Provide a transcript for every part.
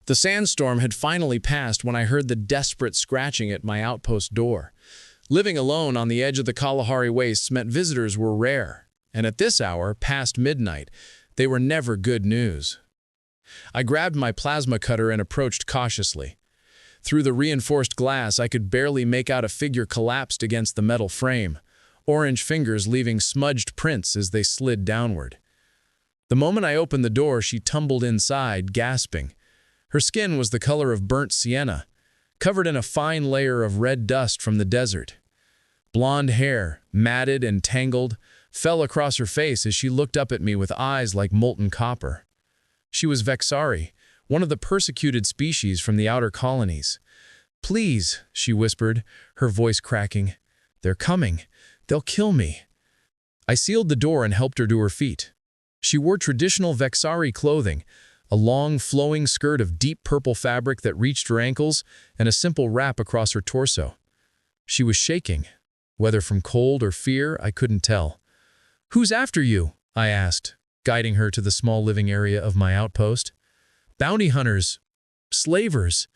The sandstorm had finally passed when I heard the desperate scratching at my outpost door. Living alone on the edge of the Kalahari Wastes meant visitors were rare, and at this hour, past midnight, they were never good news. I grabbed my plasma cutter and approached cautiously. Through the reinforced glass, I could barely make out a figure collapsed against the metal frame, orange fingers leaving smudged prints as they slid downward. The moment I opened the door, she tumbled inside, gasping. Her skin was the color of burnt sienna, covered in a fine layer of red dust from the desert. Blonde hair, matted and tangled, fell across her face as she looked up at me with eyes like molten copper. She was Vexari, one of the persecuted species from the outer colonies. "Please," she whispered, her voice cracking. "They're coming. They'll kill me." I sealed the door and helped her to her feet. She wore traditional Vexari clothing, a long, flowing skirt of deep purple fabric that reached her ankles and a simple wrap across her torso. She was shaking. Whether from cold or fear, I couldn't tell. "Who's after you?" I asked, guiding her to the small living area of my outpost. "Bounty hunters. Slavers."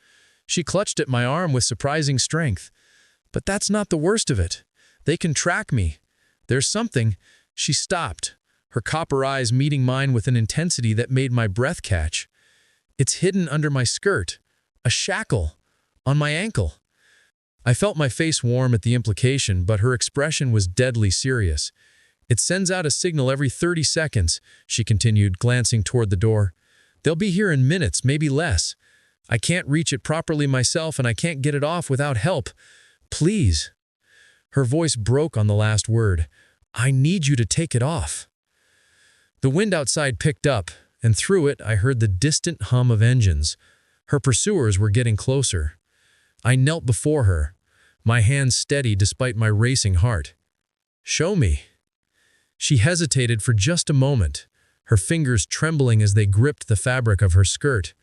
She clutched at my arm with surprising strength. "But that's not the worst of it. They can track me. There's something." She stopped, her copper eyes meeting mine with an intensity that made my breath catch. "It's hidden under my skirt. A shackle. On my ankle." I felt my face warm at the implication, but her expression was deadly serious. "It sends out a signal every 30 seconds, she continued, glancing toward the door. "They'll be here in minutes, maybe less. I can't reach it properly myself, and I can't get it off without help. Please." Her voice broke on the last word. "I need you to take it off." The wind outside picked up, and through it I heard the distant hum of engines. Her pursuers were getting closer. I knelt before her, my hands steady despite my racing heart. "Show me." She hesitated for just a moment, her fingers trembling as they gripped the fabric of her skirt.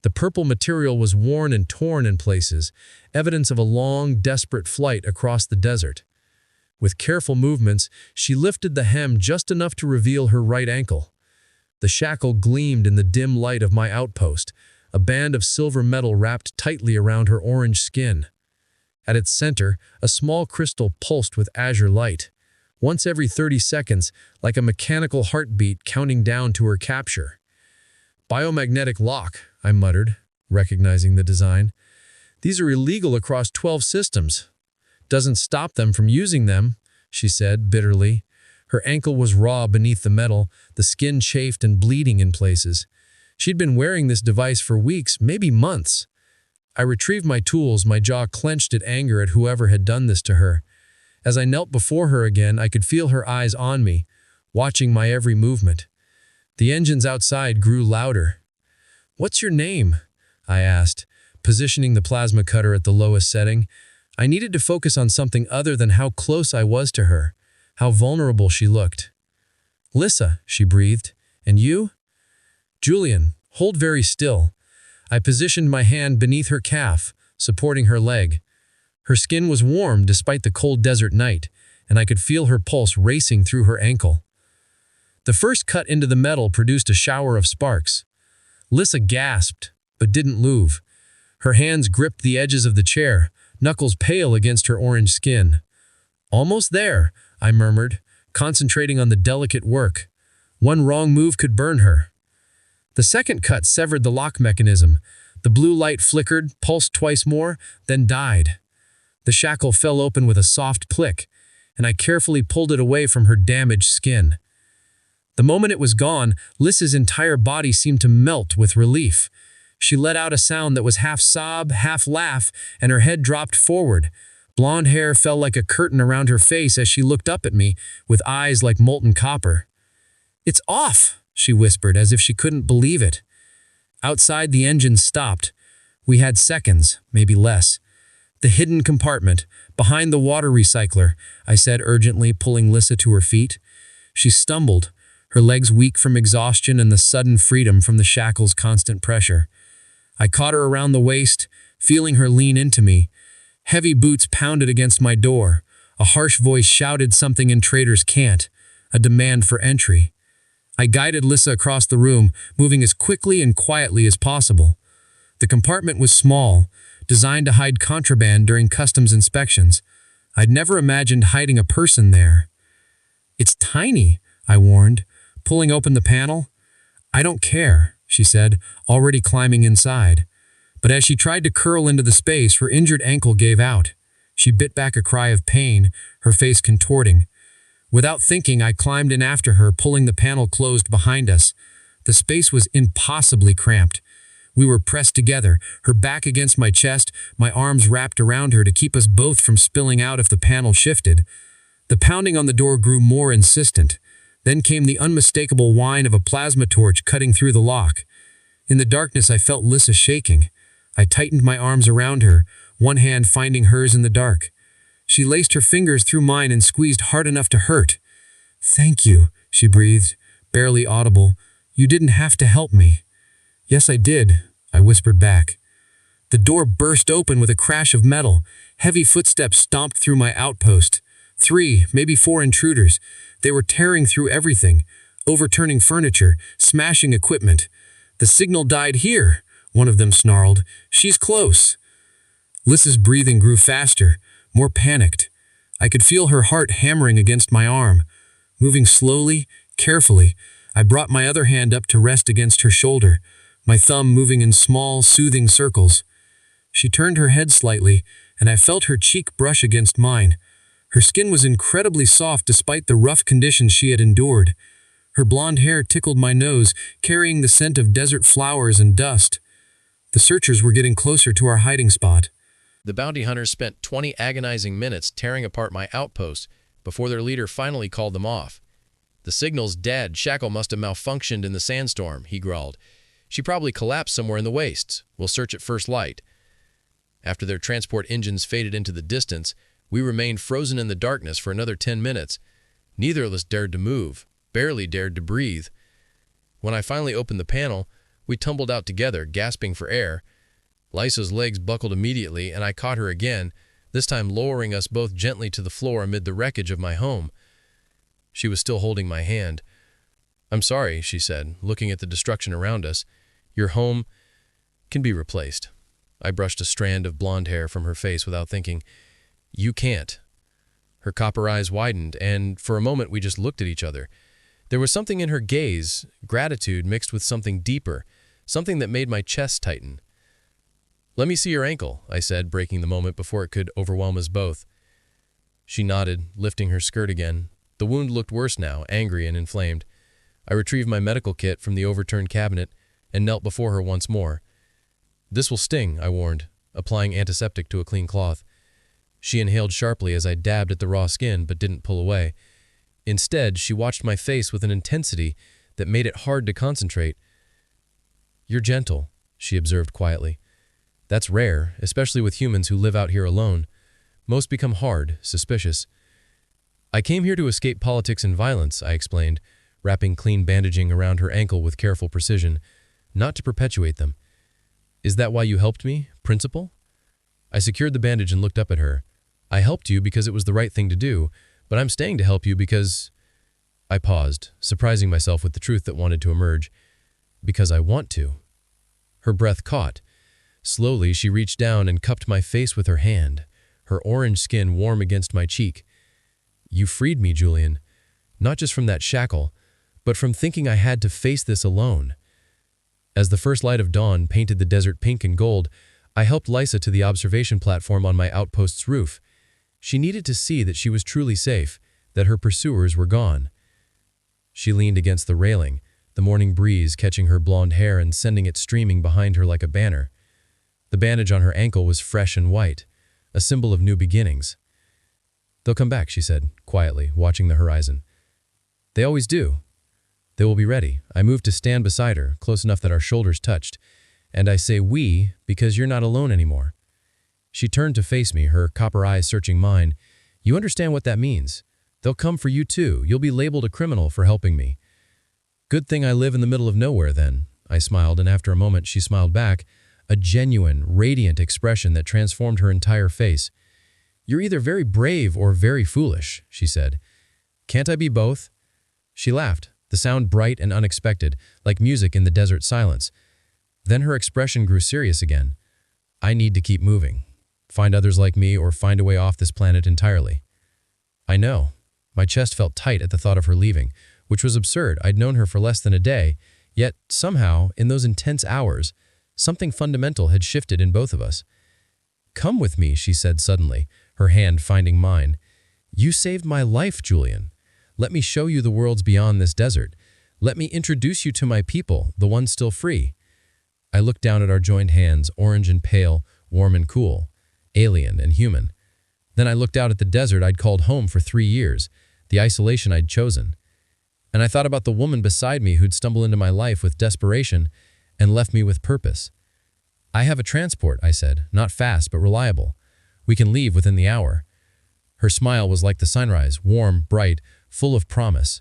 The purple material was worn and torn in places, evidence of a long, desperate flight across the desert. With careful movements, she lifted the hem just enough to reveal her right ankle. The shackle gleamed in the dim light of my outpost, a band of silver metal wrapped tightly around her orange skin. At its center, a small crystal pulsed with azure light, once every 30 seconds, like a mechanical heartbeat counting down to her capture. "Biomagnetic lock," I muttered, recognizing the design. "These are illegal across 12 systems. Doesn't stop them from using them," she said bitterly. Her ankle was raw beneath the metal, the skin chafed and bleeding in places. She'd been wearing this device for weeks, maybe months. I retrieved my tools, my jaw clenched at anger at whoever had done this to her. As I knelt before her again, I could feel her eyes on me, watching my every movement. The engines outside grew louder. "What's your name?" I asked, positioning the plasma cutter at the lowest setting. I needed to focus on something other than how close I was to her, how vulnerable she looked. "Lissa," she breathed. "And you?" "Julian, hold very still." I positioned my hand beneath her calf, supporting her leg. Her skin was warm despite the cold desert night, and I could feel her pulse racing through her ankle. The first cut into the metal produced a shower of sparks. Lissa gasped, but didn't move. Her hands gripped the edges of the chair, knuckles pale against her orange skin. "Almost there," I murmured, concentrating on the delicate work. One wrong move could burn her. The second cut severed the lock mechanism. The blue light flickered, pulsed twice more, then died. The shackle fell open with a soft click, and I carefully pulled it away from her damaged skin. The moment it was gone, Lissa's entire body seemed to melt with relief. She let out a sound that was half sob, half laugh, and her head dropped forward. Blonde hair fell like a curtain around her face as she looked up at me, with eyes like molten copper. "It's off!" she whispered, as if she couldn't believe it. Outside, the engines stopped. We had seconds, maybe less. "The hidden compartment, behind the water recycler," I said urgently, pulling Lissa to her feet. She stumbled, her legs weak from exhaustion and the sudden freedom from the shackle's constant pressure. I caught her around the waist, feeling her lean into me. Heavy boots pounded against my door. A harsh voice shouted something in Trader's cant, a demand for entry. I guided Lissa across the room, moving as quickly and quietly as possible. The compartment was small, designed to hide contraband during customs inspections. I'd never imagined hiding a person there. "It's tiny," I warned, pulling open the panel. "I don't care," she said, already climbing inside. But as she tried to curl into the space, her injured ankle gave out. She bit back a cry of pain, her face contorting. Without thinking, I climbed in after her, pulling the panel closed behind us. The space was impossibly cramped. We were pressed together, her back against my chest, my arms wrapped around her to keep us both from spilling out if the panel shifted. The pounding on the door grew more insistent. Then came the unmistakable whine of a plasma torch cutting through the lock. In the darkness, I felt Lissa shaking. I tightened my arms around her, one hand finding hers in the dark. She laced her fingers through mine and squeezed hard enough to hurt. "Thank you," she breathed, barely audible. "You didn't have to help me." "Yes, I did," I whispered back. The door burst open with a crash of metal. Heavy footsteps stomped through my outpost. 3, maybe 4 intruders. They were tearing through everything, overturning furniture, smashing equipment. "The signal died here," one of them snarled. "She's close." Lissa's breathing grew faster, more panicked. I could feel her heart hammering against my arm. Moving slowly, carefully, I brought my other hand up to rest against her shoulder, my thumb moving in small, soothing circles. She turned her head slightly, and I felt her cheek brush against mine. Her skin was incredibly soft despite the rough conditions she had endured. Her blonde hair tickled my nose, carrying the scent of desert flowers and dust. The searchers were getting closer to our hiding spot. The bounty hunters spent 20 agonizing minutes tearing apart my outpost before their leader finally called them off. "The signal's dead. Shackle must have malfunctioned in the sandstorm," he growled. "She probably collapsed somewhere in the wastes. We'll search at first light." After their transport engines faded into the distance, we remained frozen in the darkness for another 10 minutes. Neither of us dared to move, barely dared to breathe. When I finally opened the panel, we tumbled out together, gasping for air. Lysa's legs buckled immediately, and I caught her again, this time lowering us both gently to the floor amid the wreckage of my home. She was still holding my hand. "I'm sorry," she said, looking at the destruction around us. "Your home can be replaced." I brushed a strand of blonde hair from her face without thinking. "You can't." Her copper eyes widened, and for a moment we just looked at each other. There was something in her gaze, gratitude mixed with something deeper, something that made my chest tighten. "Let me see your ankle," I said, breaking the moment before it could overwhelm us both. She nodded, lifting her skirt again. The wound looked worse now, angry and inflamed. I retrieved my medical kit from the overturned cabinet and knelt before her once more. "This will sting," I warned, applying antiseptic to a clean cloth. She inhaled sharply as I dabbed at the raw skin, but didn't pull away. Instead, she watched my face with an intensity that made it hard to concentrate. "You're gentle," she observed quietly. "That's rare, especially with humans who live out here alone. Most become hard, suspicious." "I came here to escape politics and violence," I explained, wrapping clean bandaging around her ankle with careful precision, "not to perpetuate them." "Is that why you helped me, Principal?" I secured the bandage and looked up at her. "I helped you because it was the right thing to do, but I'm staying to help you because—" I paused, surprising myself with the truth that wanted to emerge. "Because I want to." Her breath caught. Slowly, she reached down and cupped my face with her hand, her orange skin warm against my cheek. "You freed me, Julian. Not just from that shackle, but from thinking I had to face this alone." As the first light of dawn painted the desert pink and gold, I helped Lysa to the observation platform on my outpost's roof. She needed to see that she was truly safe, that her pursuers were gone. She leaned against the railing, the morning breeze catching her blonde hair and sending it streaming behind her like a banner. The bandage on her ankle was fresh and white, a symbol of new beginnings. "They'll come back," she said, quietly, watching the horizon. "They always do. They will be ready." I moved to stand beside her, close enough that our shoulders touched. "And I say we because you're not alone anymore." She turned to face me, her copper eyes searching mine. "You understand what that means. They'll come for you too. You'll be labeled a criminal for helping me." "Good thing I live in the middle of nowhere then." I smiled, and after a moment she smiled back, a genuine, radiant expression that transformed her entire face. "You're either very brave or very foolish," she said. "Can't I be both?" She laughed, the sound bright and unexpected, like music in the desert silence. Then her expression grew serious again. I need to keep moving. Find others like me or find a way off this planet entirely. I know. My chest felt tight at the thought of her leaving, which was absurd. I'd known her for less than a day, yet somehow, in those intense hours, something fundamental had shifted in both of us. Come with me, she said suddenly, her hand finding mine. You saved my life, Julian. Let me show you the worlds beyond this desert. Let me introduce you to my people, the ones still free. I looked down at our joined hands, orange and pale, warm and cool, alien and human. Then I looked out at the desert I'd called home for 3 years, the isolation I'd chosen. And I thought about the woman beside me who'd stumbled into my life with desperation and left me with purpose. I have a transport, I said, not fast but reliable. We can leave within the hour. Her smile was like the sunrise, warm, bright, full of promise.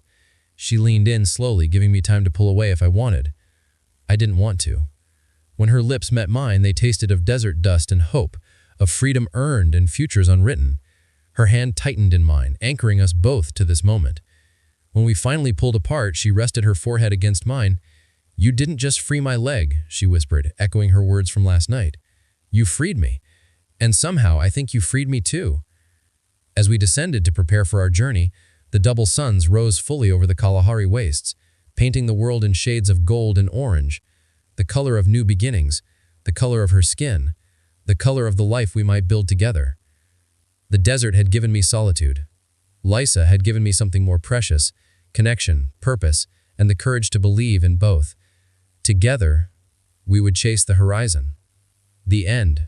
She leaned in slowly, giving me time to pull away if I wanted. I didn't want to. When her lips met mine, they tasted of desert dust and hope, of freedom earned and futures unwritten. Her hand tightened in mine, anchoring us both to this moment. When we finally pulled apart, she rested her forehead against mine. You didn't just free my leg, she whispered, echoing her words from last night. You freed me. And somehow, I think you freed me too. As we descended to prepare for our journey, the double suns rose fully over the Kalahari wastes, painting the world in shades of gold and orange, the color of new beginnings, the color of her skin, the color of the life we might build together. The desert had given me solitude. Lysa had given me something more precious, connection, purpose, and the courage to believe in both. Together, we would chase the horizon. The end.